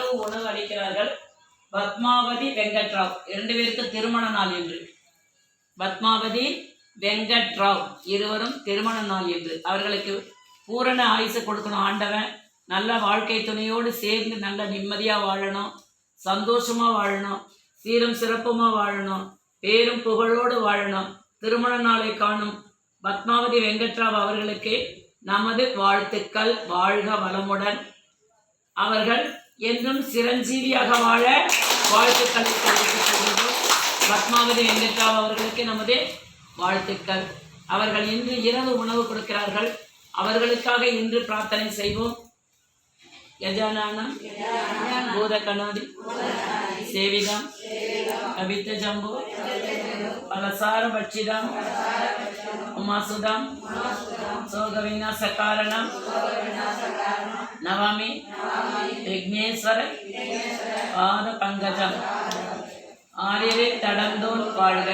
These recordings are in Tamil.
இரவு உணவு அளிக்கிறார்கள். பத்மாவதி வெங்கட்ராவ் 2 பேருக்கு திருமண நாள் என்று. பத்மாவதி வெங்கட்ராவ் இருவரும் திருமண நாள் என்று. அவர்களுக்கு பூரண ஆயுசு கொடுக்கணும் ஆண்டவன். நல்ல வாழ்க்கை துணையோடு சேர்ந்து நல்ல நிம்மதியாக வாழணும், சந்தோஷமாக வாழணும், சீரும் சிறப்புமாக வாழணும், பேரும் புகழோடு வாழணும். திருமண நாளை காணும் பத்மாவதி வெங்கட்ராவ் அவர்களுக்கு நமது வாழ்த்துக்கள். வாழ்க வளமுடன். அவர்கள் என்றும் சிரஞ்சீவியாக வாழ வாழ்த்துக்களை தெரிவித்துக் கொள்கிறோம். பத்மாவதி வெங்கட்ராவ் அவர்களுக்கு நமது வாழ்த்துக்கள். அவர்கள் இன்று இரவு உணவு கொடுக்கிறார்கள். அவர்களுக்காக இன்று பிரார்த்தனை செய்வோம். யஜானானம் பூதகணாதி சேவிதம் கவித்த ஜம்பு பலசார பட்சிதம் உமாசுதம் சோகவிநாச காரணம் நவமி விக்னேஸ்வர பாத பங்கஜம். ஆறிலே தடந்தோன் வாழ்க,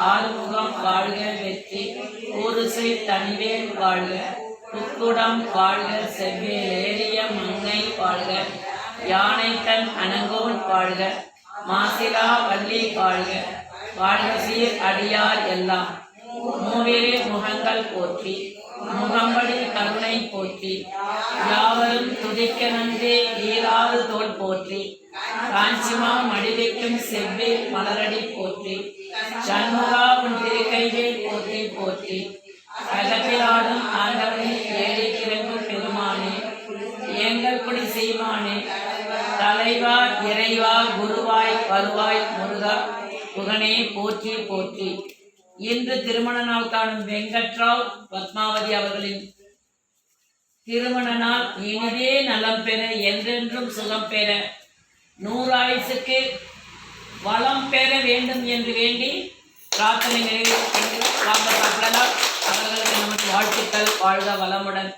ஆறுமுகம் வாழ்க, வெற்றி ஊருசை தனிவேல் வாழ்க, புக்குடம் வாழ்க, செவ்வேல் ஏறிய மங்கை வாழ்க, யானை தன் அணங்கோன் வாழ்க, மாசிலா வள்ளி வாழ்க, வாழ்க சீர் அடியார் எல்லாம். மூவிரே முகங்கள் போற்றி, முகம்படி கருணை போற்றி, யாவரும் துதிக்க நன்றே ஈராறு தோல் போற்றி, காஞ்சிமா மடிவைக்கும் செவ்வே மலரடி போற்றி, சண்முகா உன் திருக்கைவே போற்றி போற்றி, கலப்பிலாடும் ஆண்டவனே ஏழை கிறங்கும் பெருமானே, எங்கள் குடி செய்வானே, தலைவா இறைவா குருவாய் வருவாய் முருகா புகனே போற்றி போற்றி. இன்று திருமண நாள் காணும் வெங்கட்ராவ் பத்மாவதி அவர்களின் திருமண நாள் இனிதே நலம் பெற, என்றென்றும் சுகம் பெற, 100 ஆயுசுக்கு வளம் பெற வேண்டும் என்று வேண்டி பிரார்த்தனை நிறைவேற்றலாம். அவர்களுக்கு நமது வாழ்த்துக்கள். வாழ்க வளமுடன்.